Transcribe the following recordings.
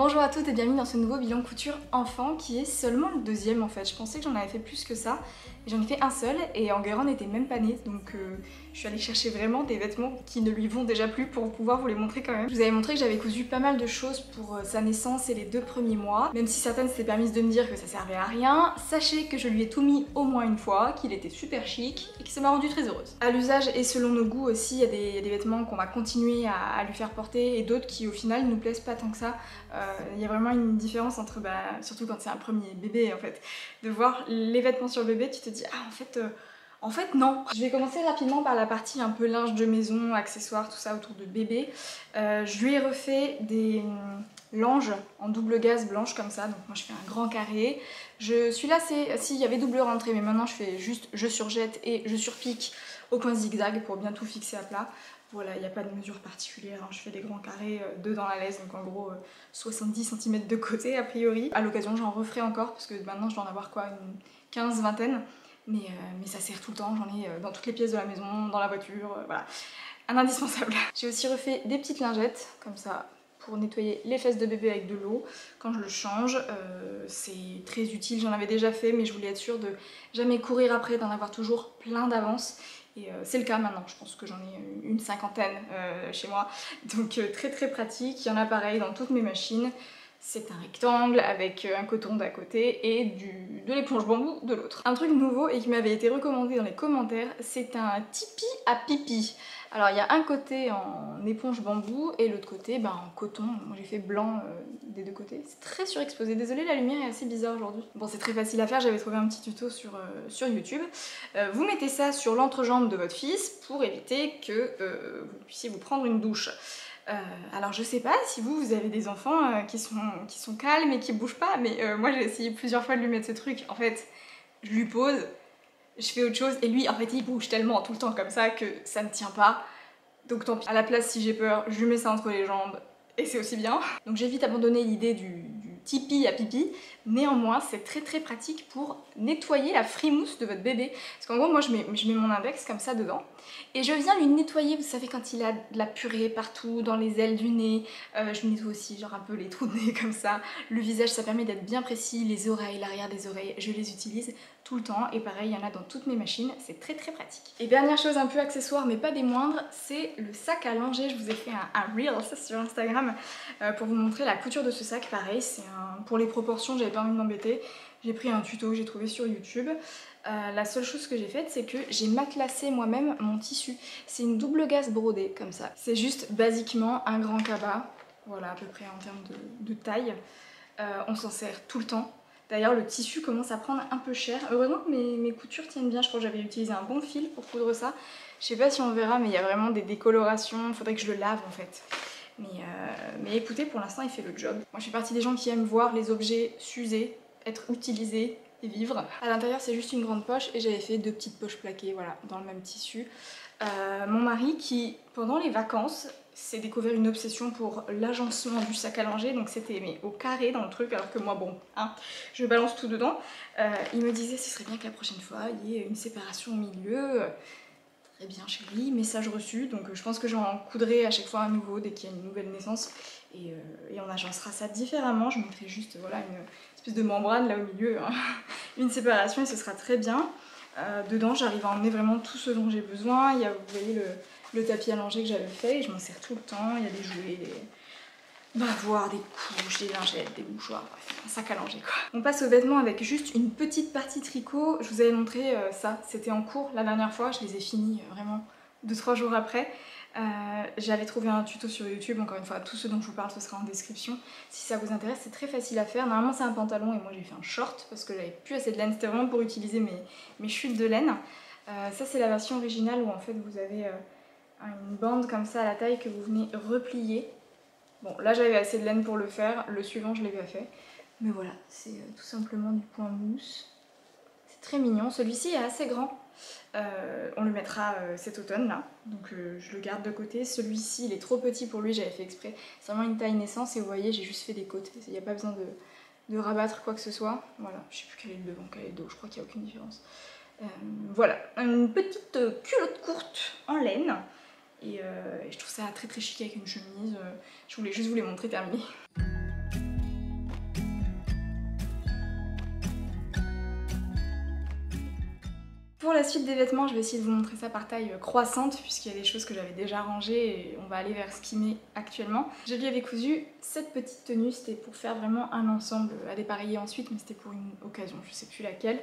Bonjour à toutes et bienvenue dans ce nouveau bilan couture enfant qui est seulement le deuxième en fait. Je pensais que j'en avais fait plus que ça, j'en ai fait un seul et Enguerrand n'était même pas né, donc je suis allée chercher vraiment des vêtements qui ne lui vont déjà plus pour pouvoir vous les montrer quand même. Je vous avais montré que j'avais cousu pas mal de choses pour sa naissance et les 2 premiers mois, même si certaines s'étaient permises de me dire que ça servait à rien. Sachez que je lui ai tout mis au moins une fois, qu'il était super chic et que ça m'a rendue très heureuse. À l'usage et selon nos goûts aussi, il y a des vêtements qu'on va continuer à lui faire porter et d'autres qui au final ne nous plaisent pas tant que ça. Il y a vraiment une différence entre, surtout quand c'est un premier bébé en fait, de voir les vêtements sur le bébé, tu te dis ah en fait non. Je vais commencer rapidement par la partie un peu linge de maison, accessoires, tout ça autour de bébé. Je lui ai refait des langes en double gaze blanche comme ça, donc moi je fais un grand carré. Celui-là si il y avait double rentrée, mais maintenant je fais juste je surjette et je surpique au point zigzag pour bien tout fixer à plat. Voilà, il n'y a pas de mesure particulière, hein. Je fais des grands carrés, 2 dans la laisse, donc en gros 70 cm de côté a priori. À l'occasion j'en referai encore, parce que maintenant je dois en avoir quoi, une 15-vingtaine, mais ça sert tout le temps, j'en ai dans toutes les pièces de la maison, dans la voiture, voilà, un indispensable. J'ai aussi refait des petites lingettes, comme ça, pour nettoyer les fesses de bébé avec de l'eau quand je le change. C'est très utile, j'en avais déjà fait, mais je voulais être sûre de jamais courir après, d'en avoir toujours plein d'avance. Et c'est le cas maintenant, je pense que j'en ai une cinquantaine chez moi, donc très pratique. Il y en a pareil dans toutes mes machines. C'est un rectangle avec un coton d'un côté et de l'éponge bambou de l'autre. Un truc nouveau et qui m'avait été recommandé dans les commentaires, c'est un tipi à pipi. Alors il y a un côté en éponge bambou et l'autre côté en coton. Moi j'ai fait blanc des deux côtés. C'est très surexposé. Désolée, la lumière est assez bizarre aujourd'hui. Bon, c'est très facile à faire, j'avais trouvé un petit tuto sur YouTube. Vous mettez ça sur l'entrejambe de votre fils pour éviter que vous puissiez vous prendre une douche. Alors je sais pas si vous avez des enfants qui sont calmes et qui bougent pas, mais moi j'ai essayé plusieurs fois de lui mettre ce truc. En fait, je lui pose, je fais autre chose et lui en fait il bouge tellement tout le temps comme ça que ça ne tient pas. Donc tant pis. À la place, si j'ai peur, je lui mets ça entre les jambes et c'est aussi bien. Donc j'ai vite abandonné l'idée du tipi à pipi. Néanmoins, c'est très pratique pour nettoyer la frimousse de votre bébé. Parce qu'en gros, moi je mets mon index comme ça dedans et je viens lui nettoyer, vous savez, quand il a de la purée partout, dans les ailes du nez. Je lui nettoie aussi genre un peu les trous de nez comme ça. Le visage, ça permet d'être bien précis. Les oreilles, l'arrière des oreilles, je les utilise tout le temps et pareil, il y en a dans toutes mes machines, c'est très pratique. Et dernière chose un peu accessoire mais pas des moindres, c'est le sac à langer. Je vous ai fait un reel sur Instagram pour vous montrer la couture de ce sac. Pareil, c'est pour les proportions, j'avais pas envie de m'embêter, j'ai pris un tuto que j'ai trouvé sur YouTube. La seule chose que j'ai faite, c'est que j'ai matelassé moi-même mon tissu. C'est une double gaze brodée comme ça. C'est juste basiquement un grand cabas, voilà à peu près en termes de taille. On s'en sert tout le temps. D'ailleurs le tissu commence à prendre un peu cher. Heureusement que mes coutures tiennent bien, je crois que j'avais utilisé un bon fil pour coudre ça. Je sais pas si on verra mais il y a vraiment des décolorations, il faudrait que je le lave en fait. Mais écoutez, pour l'instant il fait le job. Moi je fais partie des gens qui aiment voir les objets s'user, être utilisés et vivre. À l'intérieur c'est juste une grande poche et j'avais fait 2 petites poches plaquées, voilà, dans le même tissu. Mon mari qui, pendant les vacances, s'est découvert une obsession pour l'agencement du sac à langer, donc c'était au carré dans le truc, alors que moi bon, hein, je balance tout dedans. Il me disait ce serait bien que la prochaine fois il y ait une séparation au milieu. Très bien chérie, message reçu, donc je pense que j'en coudrai à chaque fois un nouveau dès qu'il y a une nouvelle naissance et on agencera ça différemment. Je mettrai juste voilà une espèce de membrane là au milieu, hein, une séparation et ce sera très bien. Dedans j'arrive à emmener vraiment tout ce dont j'ai besoin. Il y a, vous voyez, le tapis à langer que j'avais fait et je m'en sers tout le temps. Il y a des jouets, des bavoirs, des couches, des lingettes, des mouchoirs, bref, un sac à langer quoi. On passe aux vêtements avec juste une petite partie tricot. Je vous avais montré ça, c'était en cours la dernière fois, je les ai finis vraiment 2-3 jours après. J'avais trouvé un tuto sur YouTube, encore une fois tout ce dont je vous parle ce sera en description si ça vous intéresse. C'est très facile à faire, normalement c'est un pantalon et moi j'ai fait un short parce que j'avais plus assez de laine, c'était vraiment pour utiliser mes chutes de laine. Ça c'est la version originale où en fait vous avez une bande comme ça à la taille que vous venez replier. Bon là j'avais assez de laine pour le faire, le suivant je l'ai pas fait, mais voilà c'est tout simplement du point mousse. C'est très mignon, celui-ci est assez grand. On le mettra cet automne là, donc je le garde de côté. Celui-ci il est trop petit pour lui, j'avais fait exprès, c'est vraiment une taille naissance et vous voyez j'ai juste fait des côtes, il n'y a pas besoin de rabattre quoi que ce soit. Voilà, je sais plus quel est le devant, quel est le dos, je crois qu'il n'y a aucune différence. Voilà, une petite culotte courte en laine et je trouve ça très chic avec une chemise. Je voulais juste vous les montrer terminées. Pour la suite des vêtements, je vais essayer de vous montrer ça par taille croissante puisqu'il y a des choses que j'avais déjà rangées et on va aller vers ce qui m'est actuellement. Je lui avais cousu cette petite tenue, c'était pour faire vraiment un ensemble à dépareiller ensuite, mais c'était pour une occasion, je sais plus laquelle.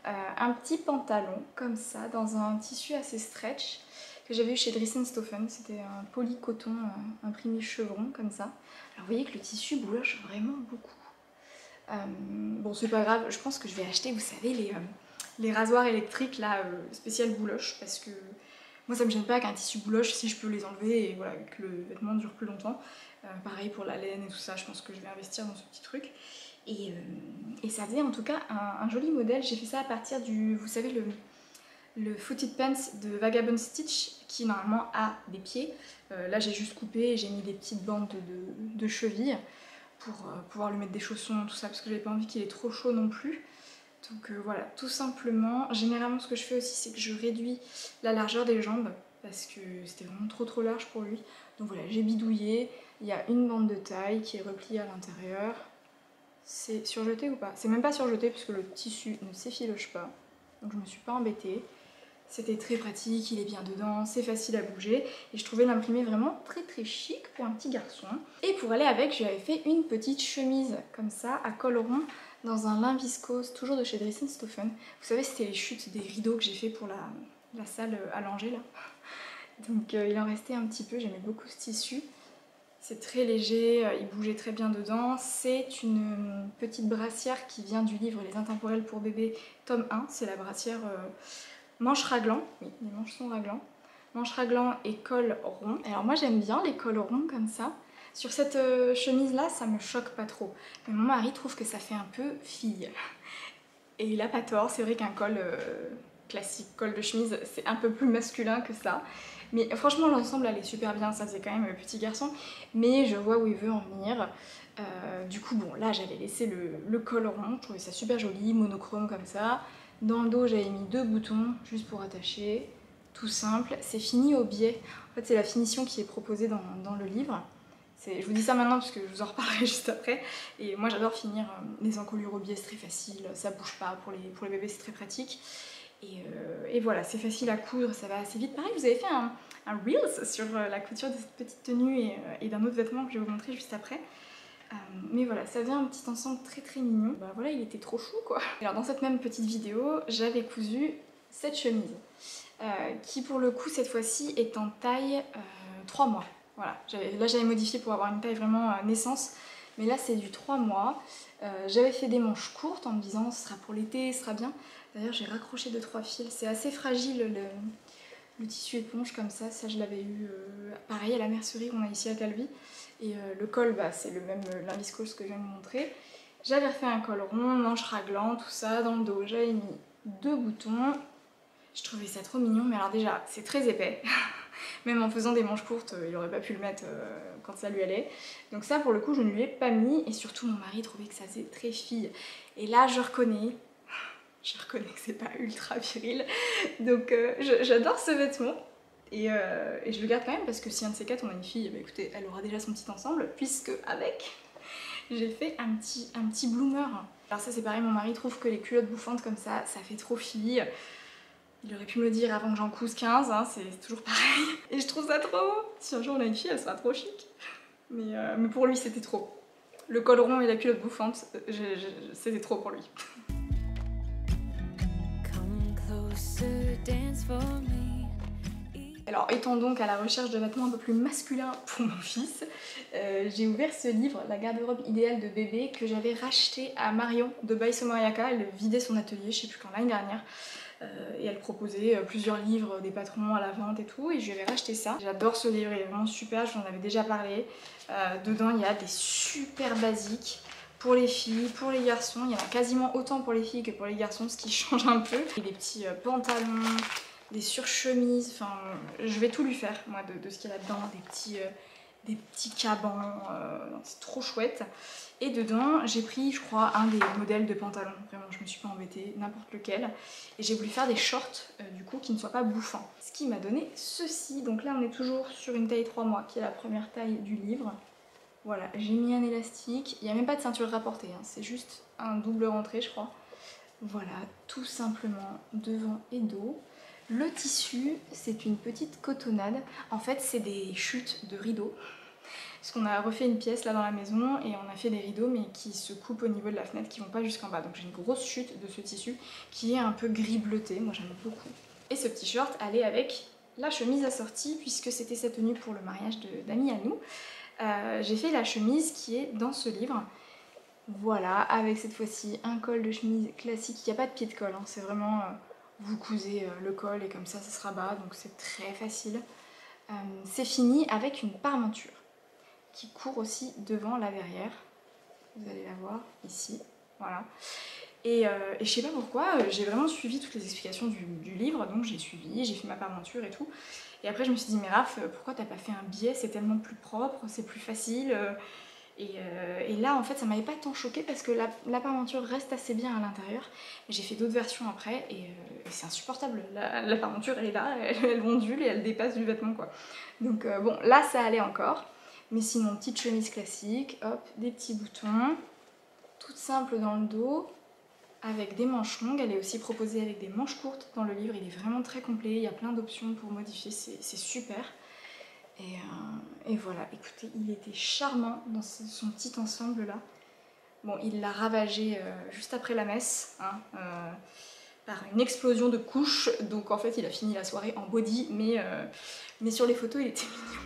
Un petit pantalon comme ça dans un tissu assez stretch que j'avais eu chez Dressenstoffen, c'était un polycoton imprimé chevron comme ça. Alors vous voyez que le tissu bouloche vraiment beaucoup. Bon c'est pas grave, je pense que je vais acheter, vous savez, les rasoirs électriques là, spécial bouloche, parce que moi ça me gêne pas qu'un tissu bouloche si je peux les enlever et voilà, que le vêtement dure plus longtemps. Pareil pour la laine et tout ça, je pense que je vais investir dans ce petit truc. Et ça faisait en tout cas un joli modèle. J'ai fait ça à partir du, vous savez, le footed pants de Vagabond Stitch qui normalement a des pieds. Là j'ai juste coupé et j'ai mis des petites bandes de cheville pour pouvoir lui mettre des chaussons, tout ça, parce que j'avais pas envie qu'il ait trop chaud non plus. Donc voilà, tout simplement. Généralement ce que je fais aussi c'est que je réduis la largeur des jambes parce que c'était vraiment trop large pour lui. Donc voilà, j'ai bidouillé, il y a une bande de taille qui est repliée à l'intérieur. C'est surjeté ou pas? C'est même pas surjeté puisque le tissu ne s'effiloche pas. Donc je me suis pas embêtée. C'était très pratique, il est bien dedans, c'est facile à bouger. Et je trouvais l'imprimé vraiment très chic pour un petit garçon. Et pour aller avec, je lui avais fait une petite chemise comme ça, à col rond, dans un lin viscose, toujours de chez Dressenstoffen. Vous savez, c'était les chutes des rideaux que j'ai fait pour la salle à langer là. Donc il en restait un petit peu, j'aimais beaucoup ce tissu. C'est très léger, il bougeait très bien dedans. C'est une petite brassière qui vient du livre Les Intemporels pour bébé, tome 1. C'est la brassière manche raglan. Oui, les manches sont raglans. Manche raglan et col rond. Alors moi j'aime bien les cols ronds comme ça. Sur cette chemise là, ça me choque pas trop. Mais mon mari trouve que ça fait un peu fille. Et il a pas tort, c'est vrai qu'un col classique, col de chemise, c'est un peu plus masculin que ça. Mais franchement l'ensemble elle est super bien, ça c'est quand même petit garçon. Mais je vois où il veut en venir. Du coup bon là j'avais laissé le col rond, je trouvais ça super joli, monochrome comme ça. Dans le dos j'avais mis 2 boutons juste pour attacher, tout simple. C'est fini au biais, en fait c'est la finition qui est proposée dans le livre. Je vous dis ça maintenant parce que je vous en reparlerai juste après. Et moi j'adore finir les encolures au biais, c'est très facile, ça bouge pas, pour les bébés c'est très pratique. Et voilà, c'est facile à coudre, ça va assez vite. Pareil, vous avez fait un Reels sur la couture de cette petite tenue et d'un autre vêtement que je vais vous montrer juste après. Mais voilà, ça faisait un petit ensemble très mignon. Bah voilà, il était trop chou quoi. Alors dans cette même petite vidéo, j'avais cousu cette chemise qui pour le coup cette fois-ci est en taille 3 mois. Voilà, là j'avais modifié pour avoir une taille vraiment naissance, mais là c'est du 3 mois. J'avais fait des manches courtes en me disant ce sera pour l'été, ce sera bien. D'ailleurs j'ai raccroché 2-3 fils, c'est assez fragile le tissu éponge comme ça je l'avais eu pareil à la mercerie qu'on a ici à Calvi. Et le col, bah, c'est le même lin viscose que je viens de vous montrer. J'avais refait un col rond, manche raglan, tout ça, dans le dos j'avais mis 2 boutons. Je trouvais ça trop mignon, mais alors déjà c'est très épais. Même en faisant des manches courtes, il aurait pas pu le mettre quand ça lui allait. Donc ça pour le coup je ne lui ai pas mis, et surtout mon mari trouvait que ça faisait très fille. Et là je reconnais que c'est pas ultra viril. Donc j'adore ce vêtement. Et je le garde quand même parce que si un de ces quatre on a une fille, bah écoutez, elle aura déjà son petit ensemble, puisque avec j'ai fait un petit bloomer. Alors ça c'est pareil, mon mari trouve que les culottes bouffantes comme ça fait trop fille. Il aurait pu me le dire avant que j'en couse 15, hein, c'est toujours pareil. Et je trouve ça trop beau. Si un jour on a une fille, elle sera trop chic. Mais pour lui c'était trop. Le col rond et la culotte bouffante, c'était trop pour lui. Alors étant donc à la recherche de vêtements un peu plus masculins pour mon fils, j'ai ouvert ce livre, La garde-robe idéale de bébé, que j'avais racheté à Marion de By Somariaka. Elle vidait son atelier, je sais plus quand, l'année dernière. Et elle proposait plusieurs livres des patrons à la vente et tout, et je lui avais racheté ça. J'adore ce livre, il est vraiment super, je vous en avais déjà parlé. Dedans il y a des super basiques pour les filles, pour les garçons. Il y en a quasiment autant pour les filles que pour les garçons, ce qui change un peu. Et des petits pantalons, des surchemises, enfin je vais tout lui faire moi de ce qu'il y a là-dedans, des petits cabans, c'est trop chouette. Et dedans j'ai pris je crois un des modèles de pantalons, vraiment je me suis pas embêtée, n'importe lequel. Et j'ai voulu faire des shorts du coup qui ne soient pas bouffants. Ce qui m'a donné ceci, donc là on est toujours sur une taille 3 mois qui est la première taille du livre. Voilà, j'ai mis un élastique, il n'y a même pas de ceinture rapportée, hein. C'est juste un double rentré je crois. Voilà, tout simplement devant et dos. Le tissu, c'est une petite cotonnade. En fait, c'est des chutes de rideaux. Parce qu'on a refait une pièce là dans la maison et on a fait des rideaux mais qui se coupent au niveau de la fenêtre, qui vont pas jusqu'en bas. Donc j'ai une grosse chute de ce tissu qui est un peu gris bleuté, moi j'aime beaucoup. Et ce petit short allait avec la chemise assortie puisque c'était sa tenue pour le mariage d'amis à nous. J'ai fait la chemise qui est dans ce livre. Voilà, avec cette fois-ci un col de chemise classique. Il n'y a pas de pied de col, hein. C'est vraiment vous cousez le col et comme ça se rabat, donc c'est très facile. C'est fini avec une parmenture qui court aussi devant la verrière. Vous allez la voir ici, voilà. Et je sais pas pourquoi, j'ai vraiment suivi toutes les explications du livre, donc j'ai suivi, j'ai fait ma parmenture et tout. Et après je me suis dit, mais Raph, pourquoi t'as pas fait un biais? C'est tellement plus propre, c'est plus facile. Et là en fait ça m'avait pas tant choqué parce que la parmenture reste assez bien à l'intérieur. J'ai fait d'autres versions après et c'est insupportable. La parmenture elle est là, elle ondule et elle dépasse du vêtement quoi. Donc bon là ça allait encore. Mais sinon, petite chemise classique, hop, des petits boutons, toute simple dans le dos, avec des manches longues. Elle est aussi proposée avec des manches courtes dans le livre, il est vraiment très complet, il y a plein d'options pour modifier, c'est super. Et voilà, écoutez, il était charmant dans son petit ensemble là. Bon, il l'a ravagé juste après la messe, hein, par une explosion de couches, donc en fait il a fini la soirée en body, mais sur les photos il était mignon.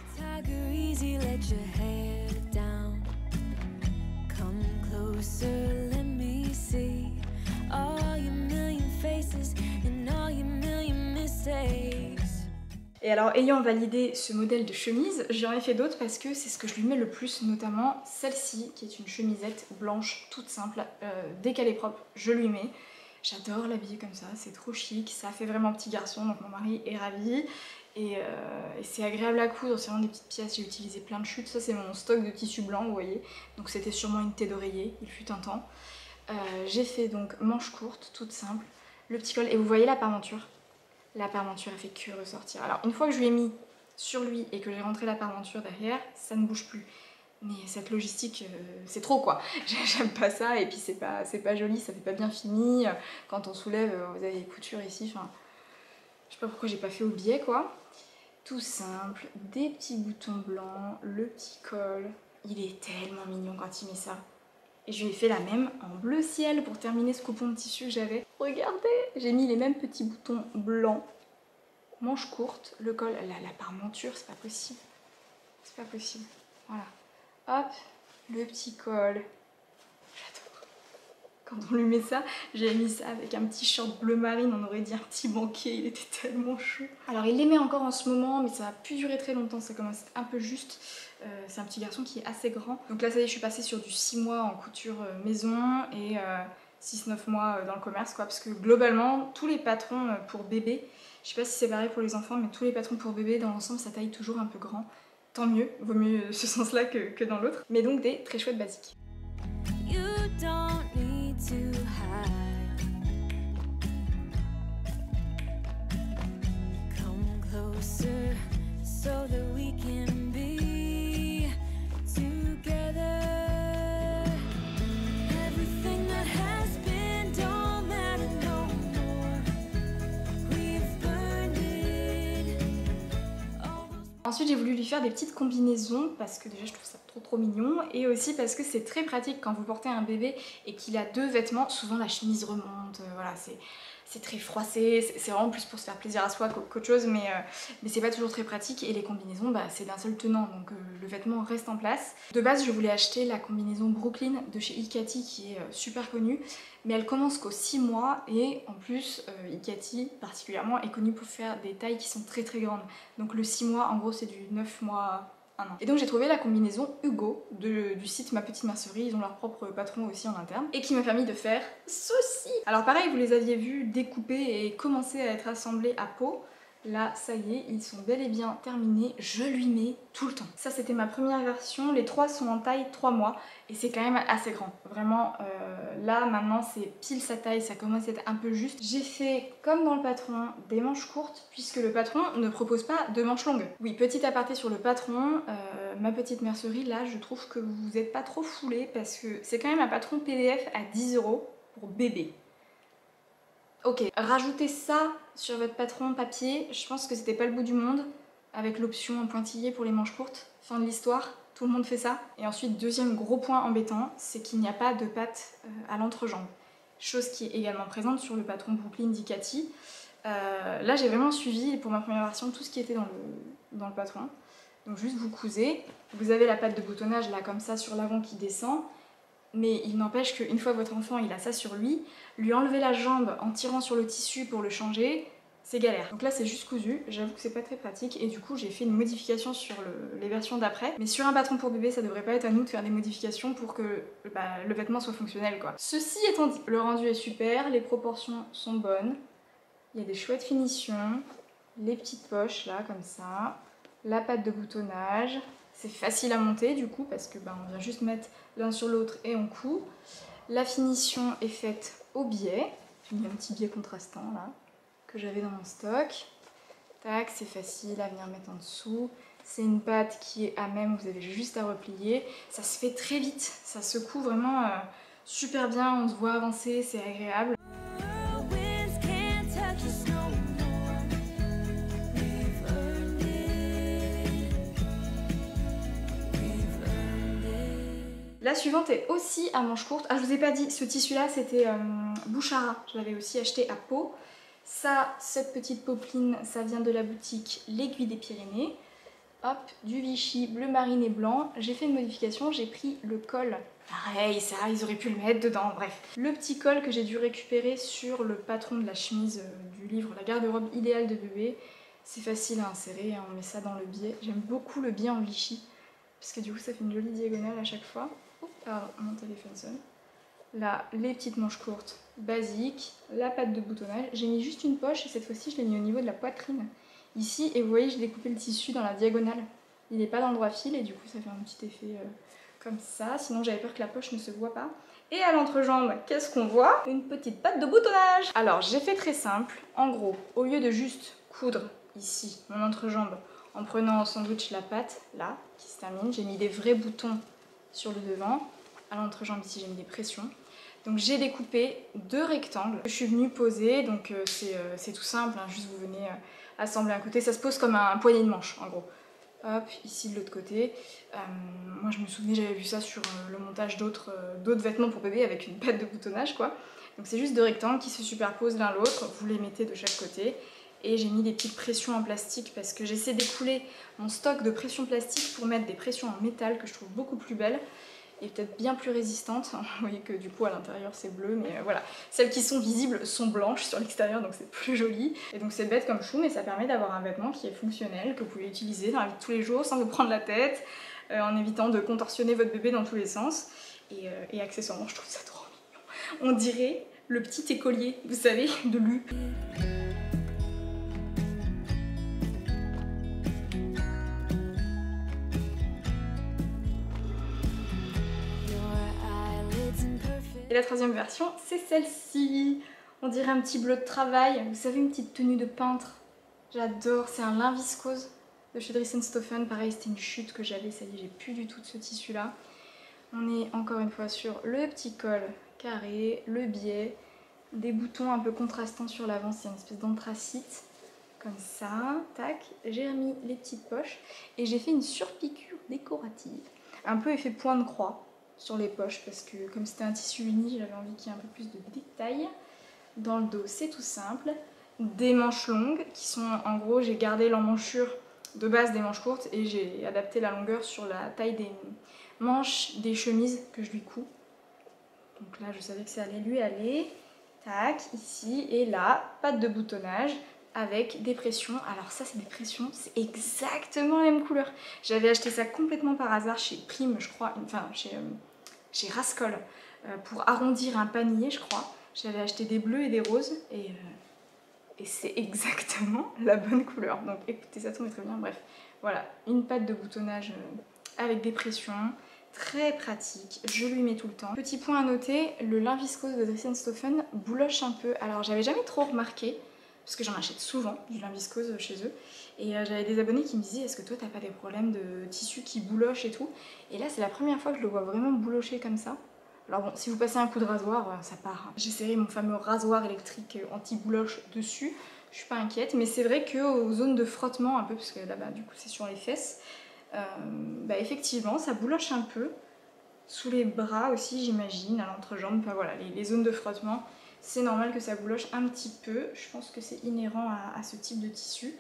Et alors ayant validé ce modèle de chemise, j'en ai fait d'autres parce que c'est ce que je lui mets le plus, notamment celle-ci qui est une chemisette blanche toute simple. Dès qu'elle est propre, je lui mets. J'adore l'habiller comme ça, c'est trop chic, ça fait vraiment petit garçon, donc mon mari est ravi. Et c'est agréable à coudre, c'est vraiment des petites pièces, j'ai utilisé plein de chutes. Ça c'est mon stock de tissu blanc, vous voyez. Donc c'était sûrement une thé d'oreiller, il fut un temps. J'ai fait donc manche courte, toute simple, le petit col, et vous voyez la parmenture. La parmenture elle fait que ressortir. Alors une fois que je lui ai mis sur lui et que j'ai rentré la parmenture derrière, ça ne bouge plus. Mais cette logistique, c'est trop quoi. J'aime pas ça et puis c'est pas joli, ça fait pas bien fini. Quand on soulève, vous avez les coutures ici, enfin... Je sais pas pourquoi j'ai pas fait au biais quoi. Tout simple, des petits boutons blancs, le petit col. Il est tellement mignon quand il met ça. Et je lui ai fait la même en bleu ciel pour terminer ce coupon de tissu que j'avais. Regardez, j'ai mis les mêmes petits boutons blancs, manche courte, le col, la parmenture, c'est pas possible. C'est pas possible. Voilà. Hop, le petit col. J'adore. Quand on lui met ça, j'ai mis ça avec un petit short bleu marine, on aurait dit un petit banquier, il était tellement chaud. Alors il les met encore en ce moment, mais ça va plus durer très longtemps, ça commence un peu juste. C'est un petit garçon qui est assez grand. Donc là ça y est, je suis passée sur du 6 mois en couture maison et 6-9 mois dans le commerce quoi, parce que globalement tous les patrons pour bébé, je sais pas si c'est pareil pour les enfants, mais tous les patrons pour bébé dans l'ensemble ça taille toujours un peu grand. Tant mieux, vaut mieux ce sens là que dans l'autre. Mais donc des très chouettes basiques. Ensuite j'ai voulu lui faire des petites combinaisons parce que déjà je trouve ça trop mignon et aussi parce que c'est très pratique quand vous portez un bébé et qu'il a deux vêtements, souvent la chemise remonte, voilà c'est très froissé, c'est vraiment plus pour se faire plaisir à soi qu'autre chose mais c'est pas toujours très pratique et les combinaisons bah, c'est d'un seul tenant donc le vêtement reste en place. De base je voulais acheter la combinaison Brooklyn de chez Ikati qui est super connue mais elle commence qu'aux 6 mois et en plus Ikati particulièrement est connue pour faire des tailles qui sont très grandes. Donc le 6 mois en gros c'est du 9 mois, 1 an. Et donc j'ai trouvé la combinaison Hugo du site Ma Petite Mercerie, ils ont leur propre patron aussi en interne et qui m'a permis de faire ceci. Alors pareil vous les aviez vus découper et commencer à être assemblés à peau. Là, ça y est, ils sont bel et bien terminés, je lui mets tout le temps. Ça, c'était ma première version, les trois sont en taille 3 mois et c'est quand même assez grand. Vraiment, là, maintenant, c'est pile sa taille, ça commence à être un peu juste. J'ai fait, comme dans le patron, des manches courtes puisque le patron ne propose pas de manches longues. Oui, petit aparté sur le patron, Ma Petite Mercerie, là, je trouve que vous n'êtes pas trop foulé parce que c'est quand même un patron PDF à 10 € pour bébé. Ok, rajoutez ça sur votre patron papier, je pense que c'était pas le bout du monde, avec l'option en pointillé pour les manches courtes, fin de l'histoire, tout le monde fait ça. Et ensuite, deuxième gros point embêtant, c'est qu'il n'y a pas de patte à l'entrejambe, chose qui est également présente sur le patron Brooklyn Ducati. Là j'ai vraiment suivi pour ma première version tout ce qui était dans le patron. Donc juste vous cousez, vous avez la patte de boutonnage là comme ça sur l'avant qui descend, mais il n'empêche qu'une fois votre enfant il a ça sur lui enlever la jambe en tirant sur le tissu pour le changer, c'est galère. Donc là c'est juste cousu, j'avoue que c'est pas très pratique et du coup j'ai fait une modification sur les versions d'après. Mais sur un patron pour bébé ça devrait pas être à nous de faire des modifications pour que le vêtement soit fonctionnel quoi. Ceci étant dit, le rendu est super, les proportions sont bonnes, il y a des chouettes finitions, les petites poches là comme ça, la patte de boutonnage, c'est facile à monter du coup parce que on vient juste mettre l'un sur l'autre et on coud. La finition est faite au biais, j'ai mis un petit biais contrastant là que j'avais dans mon stock. Tac, c'est facile à venir mettre en dessous. C'est une patte qui est à même, vous avez juste à replier. Ça se fait très vite, ça se coud vraiment super bien, on se voit avancer, c'est agréable. La suivante est aussi à manches courtes. Ah, je vous ai pas dit, ce tissu-là, c'était Bouchara. Je l'avais aussi acheté à Pau. Ça, cette petite popeline, ça vient de la boutique L'Aiguille des Pyrénées. Hop, du Vichy bleu marine et blanc. J'ai fait une modification, j'ai pris le col. Pareil, ça, ils auraient pu le mettre dedans, bref. Le petit col que j'ai dû récupérer sur le patron de la chemise du livre La garde-robe idéale de bébé. C'est facile à insérer, on met ça dans le biais. J'aime beaucoup le biais en Vichy, parce que du coup ça fait une jolie diagonale à chaque fois. Pardon, mon téléphone sonne. Là, les petites manches courtes basiques, la patte de boutonnage. J'ai mis juste une poche et cette fois-ci je l'ai mis au niveau de la poitrine. Ici, et vous voyez, j'ai découpé le tissu dans la diagonale. Il n'est pas dans le droit fil et du coup ça fait un petit effet comme ça. Sinon j'avais peur que la poche ne se voit pas. Et à l'entrejambe, qu'est-ce qu'on voit? Une petite patte de boutonnage. Alors j'ai fait très simple. En gros, au lieu de juste coudre ici mon entrejambe en prenant en sandwich la patte, là, qui se termine, j'ai mis des vrais boutons sur le devant. À l'entrejambe ici j'ai mis des pressions. Donc j'ai découpé deux rectangles que je suis venue poser, donc c'est tout simple, hein, juste vous venez assembler un côté, ça se pose comme un poignet de manche en gros. Hop, ici de l'autre côté. Moi je me souvenais, j'avais vu ça sur le montage d'autres vêtements pour bébé avec une patte de boutonnage quoi. Donc c'est juste deux rectangles qui se superposent l'un l'autre, vous les mettez de chaque côté. Et j'ai mis des petites pressions en plastique parce que j'essaie d'écouler mon stock de pressions plastiques pour mettre des pressions en métal que je trouve beaucoup plus belles et peut-être bien plus résistantes. Vous voyez que du coup à l'intérieur c'est bleu, mais voilà. Celles qui sont visibles sont blanches sur l'extérieur, donc c'est plus joli. Et donc c'est bête comme chou, mais ça permet d'avoir un vêtement qui est fonctionnel, que vous pouvez utiliser dans la vie de tous les jours sans vous prendre la tête, en évitant de contorsionner votre bébé dans tous les sens. Et accessoirement, je trouve ça trop mignon. On dirait le petit écolier, vous savez, de Lu. Et la troisième version, c'est celle-ci. On dirait un petit bleu de travail. Vous savez, une petite tenue de peintre. J'adore. C'est un lin viscose de chez Dries+Stoffen. Pareil, c'était une chute que j'avais. Ça y est, j'ai plus du tout de ce tissu-là. On est encore une fois sur le petit col carré, le biais, des boutons un peu contrastants sur l'avant. C'est une espèce d'anthracite. Comme ça. Tac. J'ai remis les petites poches. Et j'ai fait une surpiqûre décorative. Un peu effet point de croix sur les poches parce que comme c'était un tissu uni, j'avais envie qu'il y ait un peu plus de détails. Dans le dos, c'est tout simple. Des manches longues qui sont en gros, j'ai gardé l'emmanchure de base des manches courtes et j'ai adapté la longueur sur la taille des manches des chemises que je lui couds. Donc là, je savais que ça allait lui aller. Tac, ici et là, patte de boutonnage avec des pressions. Alors ça, c'est des pressions, c'est exactement la même couleur. J'avais acheté ça complètement par hasard chez Prime, je crois, enfin chez Rascol, pour arrondir un panier, je crois. J'avais acheté des bleus et des roses et c'est exactement la bonne couleur. Donc écoutez, ça tombe très bien. Bref, voilà, une patte de boutonnage avec des pressions. Très pratique, je lui mets tout le temps. Petit point à noter, le lin viscose de Dries+Stoffen bouloche un peu. Alors j'avais jamais trop remarqué, parce que j'en achète souvent du lin viscose chez eux. Et j'avais des abonnés qui me disaient, est-ce que toi t'as pas des problèmes de tissu qui bouloche et tout? Et là c'est la première fois que je le vois vraiment boulocher comme ça. Alors bon, si vous passez un coup de rasoir, ça part. J'ai serré mon fameux rasoir électrique anti-bouloche dessus, je suis pas inquiète, mais c'est vrai qu'aux zones de frottement un peu, parce que là-bas du coup c'est sur les fesses, bah effectivement ça bouloche un peu, sous les bras aussi j'imagine, à l'entrejambe, enfin voilà, les zones de frottement, c'est normal que ça bouloche un petit peu, je pense que c'est inhérent à ce type de tissu.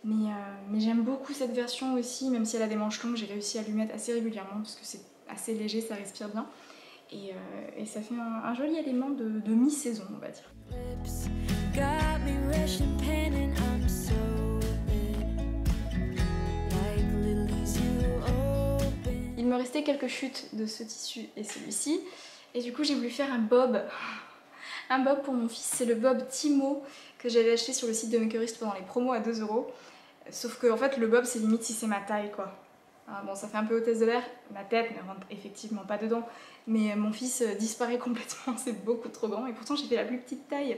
Mais j'aime beaucoup cette version aussi, même si elle a des manches longues, j'ai réussi à lui mettre assez régulièrement parce que c'est assez léger, ça respire bien. Et ça fait un joli élément de mi-saison, on va dire. Il me restait quelques chutes de ce tissu et celui-ci. Et du coup, j'ai voulu faire un bob. Un bob pour mon fils, c'est le bob Timo que j'avais acheté sur le site de Makerist pendant les promos à 2 €. Sauf que en fait, le bob, c'est limite si c'est ma taille, quoi. Bon, ça fait un peu hôtesse de l'air, ma tête ne rentre effectivement pas dedans, mais mon fils disparaît complètement, c'est beaucoup trop grand, et pourtant j'ai fait la plus petite taille,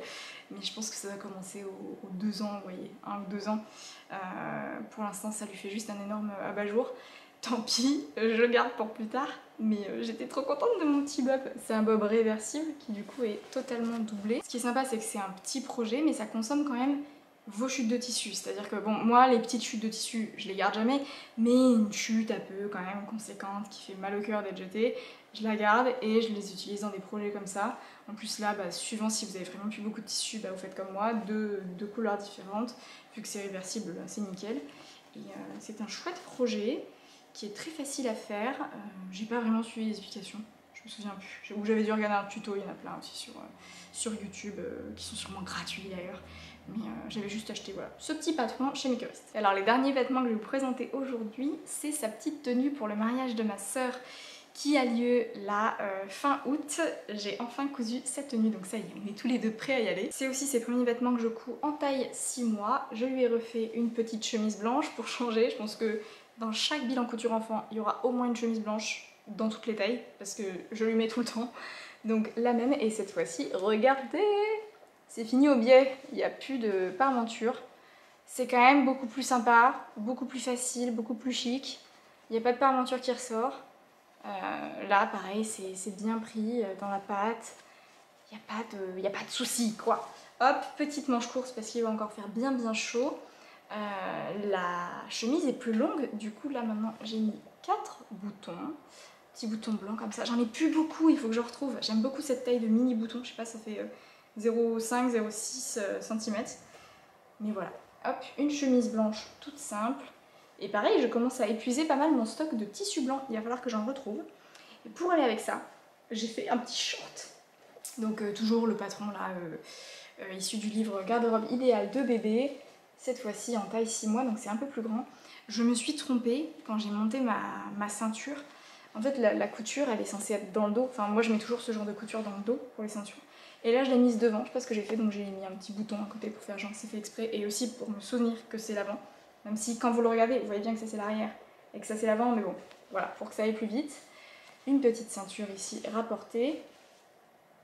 mais je pense que ça va commencer aux 2 ans, vous voyez, 1 ou 2 ans. Pour l'instant, ça lui fait juste un énorme abat-jour. Tant pis, je le garde pour plus tard, mais j'étais trop contente de mon petit bob. C'est un bob réversible qui du coup est totalement doublé. Ce qui est sympa, c'est que c'est un petit projet, mais ça consomme quand même vos chutes de tissu, c'est-à-dire que bon, moi les petites chutes de tissu je les garde jamais, mais une chute un peu quand même conséquente qui fait mal au cœur d'être jetée, je la garde et je les utilise dans des projets comme ça. En plus là, suivant si vous avez vraiment plus beaucoup de tissu, vous faites comme moi, deux couleurs différentes, vu que c'est réversible, c'est nickel. Et c'est un chouette projet qui est très facile à faire, j'ai pas vraiment suivi les explications, je me souviens plus, ou j'avais dû regarder un tuto, il y en a plein aussi sur YouTube, qui sont sûrement gratuits d'ailleurs. Mais j'avais juste acheté voilà, ce petit patron chez Makerist. Alors les derniers vêtements que je vais vous présenter aujourd'hui, c'est sa petite tenue pour le mariage de ma sœur qui a lieu là fin août. J'ai enfin cousu cette tenue, donc ça y est, on est tous les deux prêts à y aller. C'est aussi ses premiers vêtements que je couds en taille 6 mois. Je lui ai refait une petite chemise blanche pour changer. Je pense que dans chaque bilan couture enfant, il y aura au moins une chemise blanche dans toutes les tailles, parce que je lui mets tout le temps. Donc la même, et cette fois-ci, regardez! C'est fini au biais, il n'y a plus de parmenture. C'est quand même beaucoup plus sympa, beaucoup plus facile, beaucoup plus chic. Il n'y a pas de parmenture qui ressort. Là, pareil, c'est bien pris dans la pâte. Il n'y a pas de souci, quoi. Hop, petite manche courte parce qu'il va encore faire bien chaud. La chemise est plus longue, du coup là maintenant j'ai mis 4 boutons. Petits boutons blancs comme ça. J'en ai plus beaucoup, il faut que je retrouve. J'aime beaucoup cette taille de mini bouton, je sais pas, ça fait 0,5, 0,6 cm. Mais voilà, hop, une chemise blanche toute simple. Et pareil, je commence à épuiser pas mal mon stock de tissu blanc, il va falloir que j'en retrouve. Et pour aller avec ça, j'ai fait un petit short. Donc toujours le patron là, issu du livre Garde-robe idéale de bébé. Cette fois-ci en taille 6 mois, donc c'est un peu plus grand. Je me suis trompée quand j'ai monté ma ceinture. En fait, la couture, elle est censée être dans le dos. Enfin, moi, je mets toujours ce genre de couture dans le dos pour les ceintures. Et là, je l'ai mise devant. Je sais pas ce que j'ai fait, donc j'ai mis un petit bouton à côté pour faire genre c'est fait exprès. Et aussi pour me souvenir que c'est l'avant. Même si, quand vous le regardez, vous voyez bien que ça c'est l'arrière et que ça c'est l'avant. Mais bon, voilà, pour que ça aille plus vite. Une petite ceinture ici rapportée.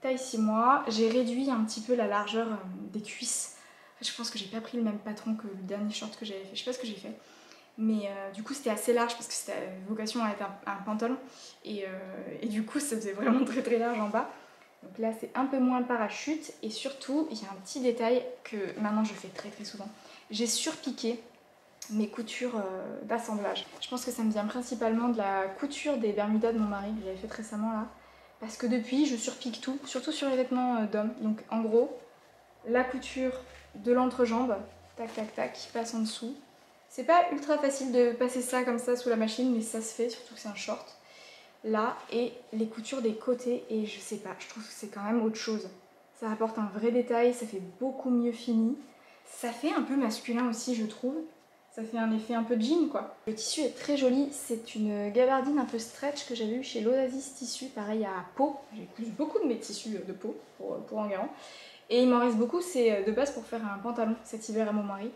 Taille 6 mois. J'ai réduit un petit peu la largeur des cuisses. Je pense que j'ai pas pris le même patron que le dernier short que j'avais fait, je sais pas ce que j'ai fait. Mais du coup c'était assez large parce que c'était vocation à être un pantalon. Et du coup ça faisait vraiment très large en bas. Donc là c'est un peu moins parachute. Et surtout il y a un petit détail que maintenant je fais très souvent. J'ai surpiqué mes coutures d'assemblage. Je pense que ça me vient principalement de la couture des Bermudas de mon mari que j'avais fait récemment là. Parce que depuis je surpique tout, surtout sur les vêtements d'hommes. Donc en gros, la couture de l'entrejambe, tac, qui passe en dessous. C'est pas ultra facile de passer ça comme ça sous la machine, mais ça se fait, surtout que c'est un short. Là, et les coutures des côtés, et je sais pas, je trouve que c'est quand même autre chose. Ça apporte un vrai détail, ça fait beaucoup mieux fini. Ça fait un peu masculin aussi, je trouve. Ça fait un effet un peu jean, quoi. Le tissu est très joli, c'est une gabardine un peu stretch que j'avais eu chez l'Oasis Tissu, pareil à Pau. J'ai cousu beaucoup de mes tissus de Pau pour Enguerrand. Et il m'en reste beaucoup, c'est de base pour faire un pantalon cet hiver à mon mari.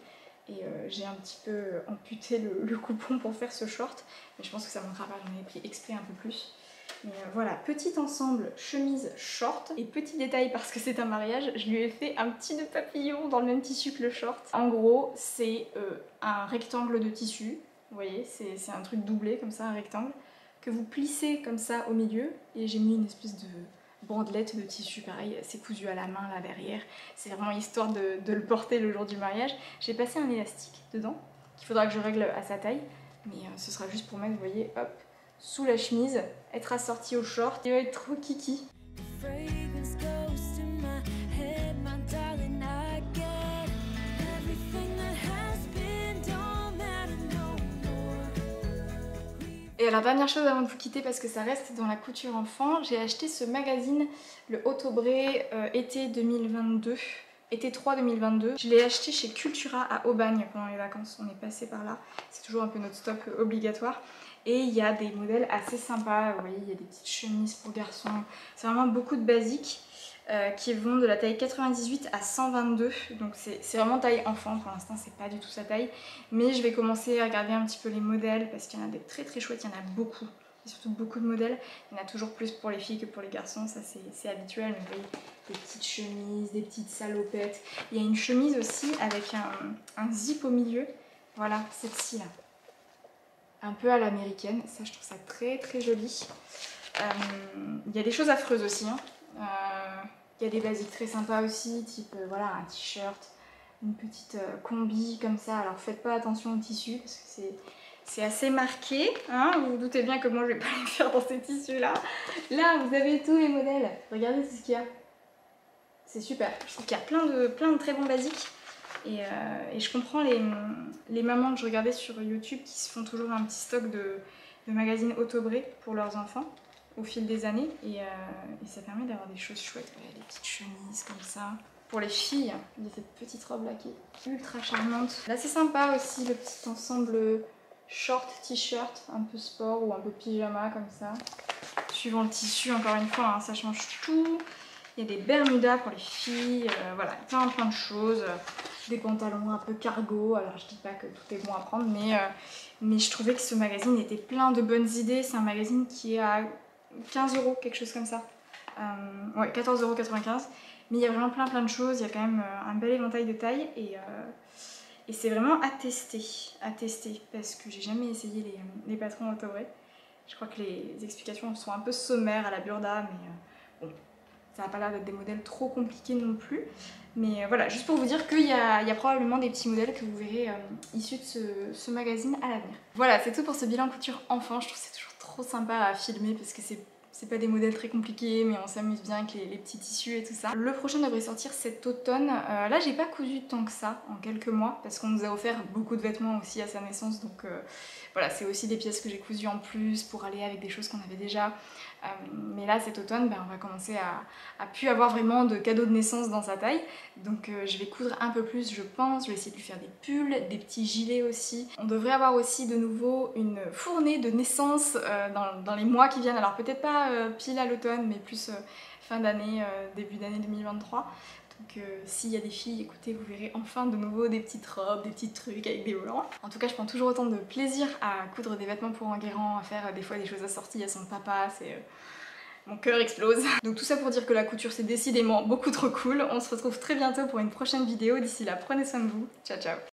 Et j'ai un petit peu amputé le coupon pour faire ce short. Mais je pense que ça manquera pas, j'en ai pris exprès un peu plus. Mais voilà, petit ensemble chemise short. Et petit détail parce que c'est un mariage, je lui ai fait un petit nœud papillon dans le même tissu que le short. En gros, c'est un rectangle de tissu. Vous voyez, c'est un truc doublé comme ça, un rectangle. que vous plissez comme ça au milieu. Et j'ai mis une espèce de bandelette de tissu, pareil, c'est cousu à la main là derrière. C'est vraiment histoire de le porter le jour du mariage. J'ai passé un élastique dedans, qu'il faudra que je règle à sa taille. Mais ce sera juste pour mettre, vous voyez, hop, sous la chemise, être assorti au short. Il va être trop kiki. Et alors dernière chose avant de vous quitter parce que ça reste dans la couture enfant, j'ai acheté ce magazine, le Haut-Aubrey été 2022, été 3 2022. Je l'ai acheté chez Cultura à Aubagne pendant les vacances, on est passé par là, c'est toujours un peu notre stop obligatoire. Et il y a des modèles assez sympas, vous voyez il y a des petites chemises pour garçons, c'est vraiment beaucoup de basiques. Qui vont de la taille 98 à 122, donc c'est vraiment taille enfant, pour l'instant c'est pas du tout sa taille, mais je vais commencer à regarder un petit peu les modèles parce qu'il y en a des très très chouettes, il y en a beaucoup, et surtout beaucoup de modèles, il y en a toujours plus pour les filles que pour les garçons, ça c'est habituel, mais vous voyez des petites chemises, des petites salopettes, il y a une chemise aussi avec un zip au milieu, voilà cette-ci là, un peu à l'américaine, ça je trouve ça très très joli. Il y a des choses affreuses aussi, hein. Il y a des basiques très sympas aussi, type voilà, un t-shirt, une petite combi comme ça. Alors faites pas attention au tissu parce que c'est assez marqué, hein. Vous vous doutez bien que moi je vais pas les faire dans ces tissus là. Là vous avez tous les modèles, regardez ce qu'il y a. C'est super, je trouve qu'il y a plein de très bons basiques. Et je comprends les mamans que je regardais sur YouTube qui se font toujours un petit stock de magazines Haut-Aubrey pour leurs enfants au fil des années et ça permet d'avoir des choses chouettes, ouais, des petites chemises comme ça. Pour les filles, il y a cette petite robe là qui est ultra charmante. Là c'est sympa aussi le petit ensemble short t-shirt, un peu sport ou un peu pyjama comme ça. Suivant le tissu encore une fois, hein, ça change tout. Il y a des bermudas pour les filles, voilà, plein de choses. Des pantalons un peu cargo, alors je dis pas que tout est bon à prendre, mais je trouvais que ce magazine était plein de bonnes idées. C'est un magazine qui est à 15 €, quelque chose comme ça. Ouais, 14,95 €. Mais il y a vraiment plein de choses, il y a quand même un bel éventail de tailles et c'est vraiment à tester, parce que j'ai jamais essayé les patrons Haut-Aubrey. Je crois que les explications sont un peu sommaires à la Burda, mais bon, ça n'a pas l'air d'être des modèles trop compliqués non plus. Mais voilà, juste pour vous dire qu'il y a probablement des petits modèles que vous verrez issus de ce magazine à l'avenir. Voilà, c'est tout pour ce bilan couture enfant. Je trouve que c'est toujours trop sympa à filmer parce que c'est pas des modèles très compliqués, mais on s'amuse bien avec les petits tissus et tout ça. Le prochain devrait sortir cet automne. Là, j'ai pas cousu tant que ça en quelques mois parce qu'on nous a offert beaucoup de vêtements aussi à sa naissance. Donc voilà, c'est aussi des pièces que j'ai cousues en plus pour aller avec des choses qu'on avait déjà. Mais là, cet automne, on va commencer à plus avoir vraiment de cadeaux de naissance dans sa taille. Donc je vais coudre un peu plus, je pense. Je vais essayer de lui faire des pulls, des petits gilets aussi. On devrait avoir aussi de nouveau une fournée de naissance dans les mois qui viennent. Alors peut-être pas pile à l'automne, mais plus fin d'année, début d'année 2023. Donc s'il y a des filles, écoutez, vous verrez enfin de nouveau des petites robes, des petits trucs avec des volants. En tout cas, je prends toujours autant de plaisir à coudre des vêtements pour Enguerrand, à faire des fois des choses assorties à son papa, c'est... Mon cœur explose. Donc tout ça pour dire que la couture c'est décidément beaucoup trop cool. On se retrouve très bientôt pour une prochaine vidéo. D'ici là, prenez soin de vous. Ciao ciao.